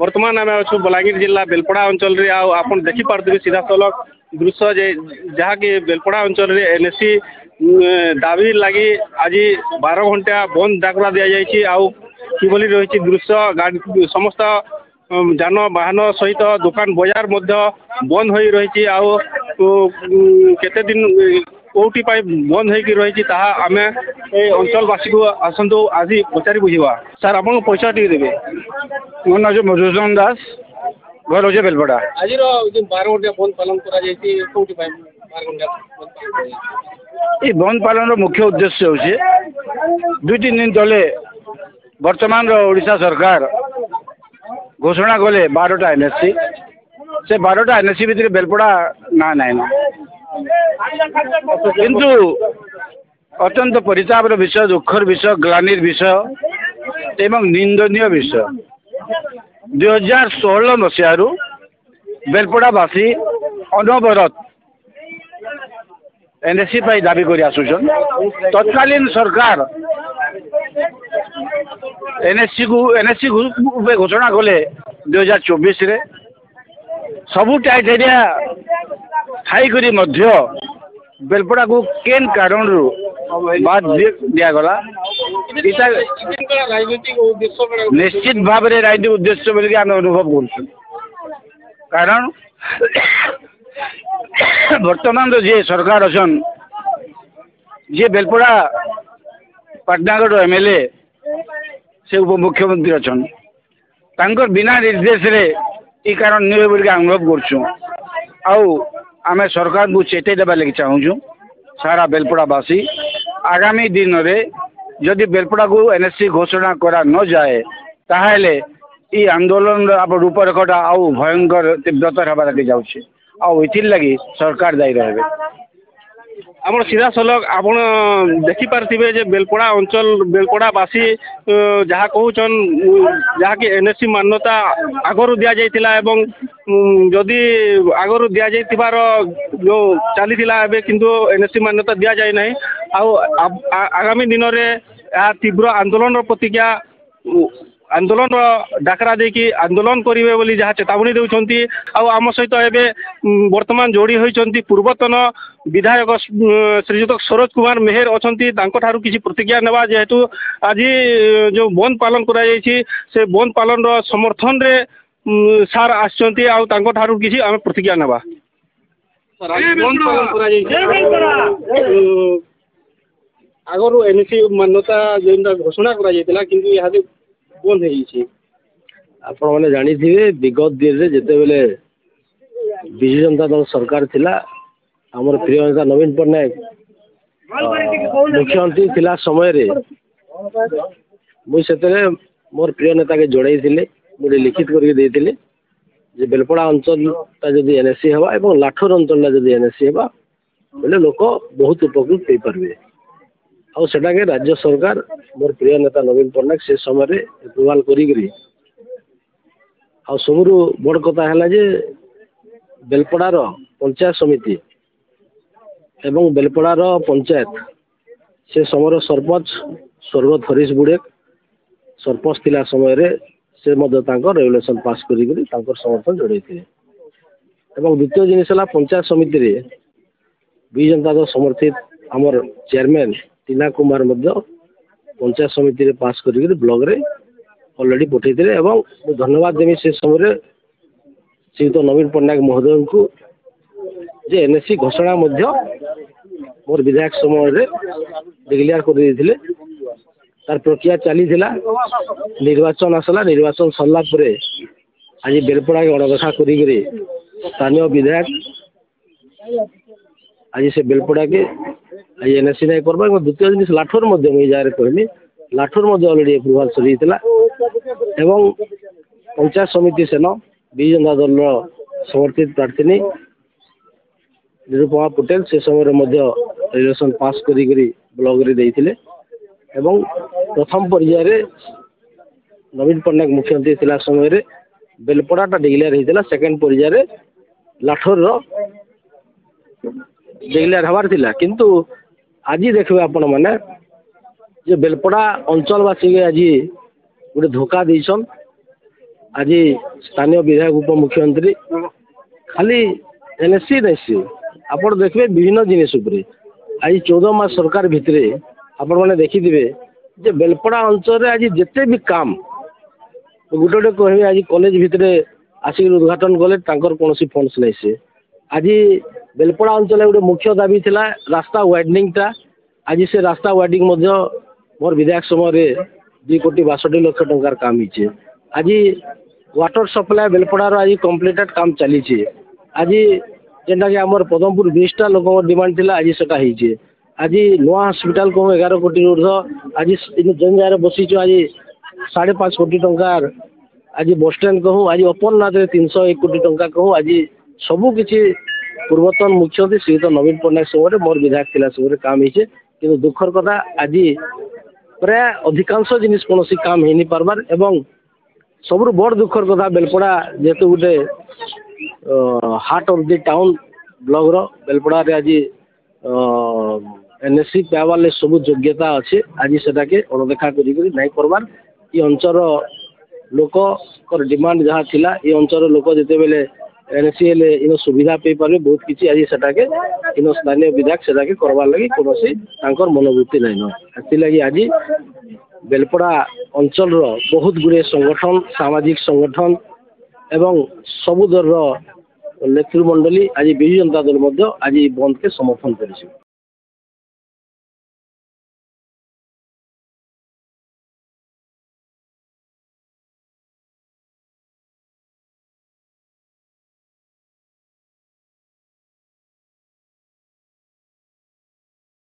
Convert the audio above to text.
बर्तमान आम अच्छु बलांगीर जिला बेलपड़ा अंचल आप देखी पारे सीधा सलख दृश्य जे जहाँ कि बेलपड़ा अंचल एनएससी दाबी लगी आज 12 घंटा बंद डाकरा दि जाभली रही दृश्य गाड़ी समस्त जानवाहन सहित दुकान बजार बंद हो रही केते दिन कौटी बंद हो रही आम अंचलवासी को आसतु आज पचारि बुझा सार आप पैसा टी देवे मो ना मधुसूदन दास घर हो बेलपड़ा आज 12 घंटा बंद पालन ये बंद पालन मुख्य उद्देश्य हूँ 2-3 दिन तले वर्तमान ओडिशा सरकार घोषणा कले 12टा एनएससी से 12टा एनएससी भितर बेलपड़ा ना ना किंतु अत्यंत परितापर विषय दुखर विषय ग्लानिर विषय एवं निंदनीय विषय 2016 मसीह बेलपड़ावासी अनवरत एनएससी दाबी कर आसुचन तत्कालीन सरकार एनएससी घोषणा कले 2024 रे सबू टाइटेरिया खाई बेलपड़ा को केन कारण रू बात दिगला निश्चित भाव में राजनीतिक उद्देश्य बोल आम अनुभव कर कारण वर्तमान जी सरकार अच्छन जी बेलपड़ा पाटनागढ़ एमएलए से उपमुख्यमंत्री अच्छन तांकर बिना निर्देश रे ई कारण नुहे बोल अनुभव करछुं आमे सरकार को चेते देवा लगी चाहूँ सारा बेलपड़ावासी आगामी दिन में जदि बेलपड़ा को एनएससी घोषणा करा न जाए ताहले ई आंदोलन रूपरेखटा आउ भयंकर तीव्रतर हबार लगे जाउछे लगी सरकार दायी रहे आप सीधा सलख आप देखी पारे जे बेलपड़ा अंचल बेलपड़ावासी जहाँ कहन जहाँ कि एनएससी मान्यता आगरू दि जाइथिला एवं जदि आगरू दि जाइथिबार जो चली किंतु एनएससी मान्यता दि जाए नहीं आगामी दिन में तीव्र आंदोलन प्रतिज्ञा आंदोलन डाकरा देकी आंदोलन करेंगे बोली जहाँ चेतावनी देउछंती आम सहित एवं वर्तमान जोड़ी होती पूर्वतन विधायक श्रीजुत सरोज कुमार मेहर अच्छी किसी प्रतिज्ञा नेवा जेहेतु आज जो बंद पालन से बंद पालन समर्थन रे सार आसचंती किसी आम प्रतिज्ञा नेवा बंद पालन आगरू एनएससी मान्यता जो घोषणा करा किंतु यहाँ बंद आपने जानी विगत दिन में जिते बेले विजु जनता दल सरकार थिला आमर प्रिय नेता नवीन पट्टनायक मुख्यमंत्री थिला समय रे मुझे मोर प्रिय नेता के जोड़े मुझे लिखित करके बेलपड़ा अंचल जदि एनएससी हवा एवं लाठोर अंचल जदि एनएससी हवा बोले लोक बहुत उपकृत हो पारे आटा के राज्य सरकार मोर प्रिय नेता नवीन पट्टनायक से समय अप्रुवाल करी सबुरु बड़ कथा है जे बेलपड़ार पंचायत समिति एवं बेलपड़ार पंचायत से समय सरपंच स्वर्गत हरीश बुड़ेक सरपंच थिला समय से रेगुलेशन पास करी समर्थन जोड़े द्वितीय जिनिस पंचायत समिति रे विजु जनता दल समर्थित आमर चेयरमैन टीना कुमार पंचायत समिति रे पास करी ब्लॉक रे ऑलरेडी पठे धन्यवाद देवी से समय श्रीयुत नवीन पट्टनायक महोदय को जे एनएससी घोषणा मोर विधायक समय डिक्लेयर कर तार प्रक्रिया चली निर्वाचन आसला निर्वाचन सरला आज बेलपड़ा के अणदेखा करी स्थानीय विधायक आज से बेलपड़ा के आज एनएससी नहीं करवा द्वितीय जिन लाठोर मुझे कहली लाठोर अलरेडी अप्रुवाल सरी एवं पंचायत समिति सेन विजु जनता दल समर्थित प्रार्थी निरुपमा पटेल से समय रेगुलेशन पास करी ब्लॉक रे देइथिले एवं प्रथम पर्याय नवीन पट्टनायक मुख्यमंत्री थिला समय बेलपड़ाटा डिक्लेयर होता सेकेंड पर्याय लाठोर डिक्लेयर हबार थिला किंतु आज देखिए आपण मैंने যে বেলপড়া অঞ্চলবাসীকে আজ গোটে ধোকা দিয়েছন। আজ স্থানীয় বিধায়ক উপমুখ্যমন্ত্রী খালি এনএসি নেସି ଆପଣ ଦେଖିବେ ବିଭିନ୍ନ ଜିନିଷ ଉପରେ ଆଜି 14 ମାସ ସରକାର ଭିତରେ ଆପଣମାନେ ଦେଖିଥିବେ ଯେ ବେଲପଡ଼ା ଅଞ୍ଚଳରେ ଆଜି ଯେତେ ବି କାମ ଗୋଟେ ଗୋଟେ କହିବେ ଆଜି କଲେଜ ଭିତରେ ଆସିକି ଉଦ୍ଘାଟନ କଲେ ତାଙ୍କର କୌଣସି ଫଣ୍ଡସ୍ ନାହିଁ। ସେ ଆଜି ବେଲପଡ଼ା ଅଞ୍ଚଳରେ ଗୋଟେ ମୁଖ୍ୟ ଦାବି ଥିଲା ରାସ୍ତା ୱାଇଡନିଂଟା। ଆଜି ସେ ରାସ୍ତା ୱାଇଡିଂ ମଧ୍ୟ ମୋର ବିଧାୟକ ସମୟରେ 2,62,00,000 ଟଙ୍କାର କାମ ହେଇଛି। ଆଜି ୱାଟର ସପ୍ଲାଏ ବେଲପଡ଼ାର ଆଜି କମ୍ପ୍ଲିଟେଡ୍ କାମ ଚାଲିଛି। ଆଜି ଯେନ୍ଟାକି ଆମର ପଦମପୁର 20ଟା ଲୋକଙ୍କର ଡିମାଣ୍ଡ ଥିଲା ଆଜି ସେଟା ହେଇଛି। ଆଜି ନୂଆ ହସ୍ପିଟାଲ କହୁ 11 କୋଟି ଉର୍ଦ୍ଧ ଆଜି ଯେଉଁ ଜାଗାରେ ବସିଛୁ ଆଜି 5.5 କୋଟି ଟଙ୍କାର ଆଜି ବସଷ୍ଟାଣ୍ଡ କହୁ ଆଜି ଅପରନାଥରେ 301 କୋଟି ଟଙ୍କା କହୁ ଆଜି ସବୁକିଛି ପୂର୍ବତନ ମୁଖ୍ୟମନ୍ତ୍ରୀ ଶ୍ରୀଯୁକ୍ତ ନବୀନ ପଟ୍ଟନାୟକ ସମୟରେ ମୋର ବିଧାୟକ ଥିଲା ସମୟରେ କାମ ହେଇছে। କିନ୍ତୁ ଦୁଃଖର କଥା ଆଜି ପ୍ରାୟ ଅଧିକାଂଶ ଜିନିଷ କୌଣସି କାମ ହେଇନି ପାରବାର ଏବଂ ସବୁଠୁ ବଡ଼ ଦୁଃଖର କଥା ବେଲପଡ଼ା ଯେହେତୁ ଗୋଟେ ହାର୍ଟ ଅଫ୍ ଦି ଟାଉନ୍ ବ୍ଲକର ବେଲପଡ଼ାରେ ଆଜି ଏନ୍ଏସି ପାଇବାର ଲାଗି ସବୁ ଯୋଗ୍ୟତା ଅଛି। ଆଜି ସେଟାକେ ଅଣଦେଖା କରିକି ନାଇଁ କରବାର। ଏ ଅଞ୍ଚଳର ଲୋକଙ୍କର ଡିମାଣ୍ଡ ଯାହା ଥିଲା ଏ ଅଞ୍ଚଳର ଲୋକ ଯେତେବେଳେ ଏନ୍ଏସି ହେଲେ ଇନ ସୁବିଧା ପାଇପାରିବେ ବହୁତ କିଛି ଆଜି ସେଟାକେ ଇନ ସ୍ଥାନୀୟ ବିଧାୟକ ସେଟାକେ କରବାର ଲାଗି କୌଣସି ତାଙ୍କର ମନୋବୃତ୍ତି ନାଇଁନ। ସେଥିଲାଗି ଆଜି ବେଲପଡ଼ା ଅଞ୍ଚଳର ବହୁତ ଗୁଡ଼ିଏ ସଂଗଠନ ସାମାଜିକ ସଂଗଠନ ଏବଂ ସବୁ ଦଳର ନେତୃମଣ୍ଡଳୀ ଆଜି ବିଜୁ ଜନତା ଦଳ ମଧ୍ୟ ଆଜି ବନ୍ଦକେ ସମର୍ଥନ କରିছে।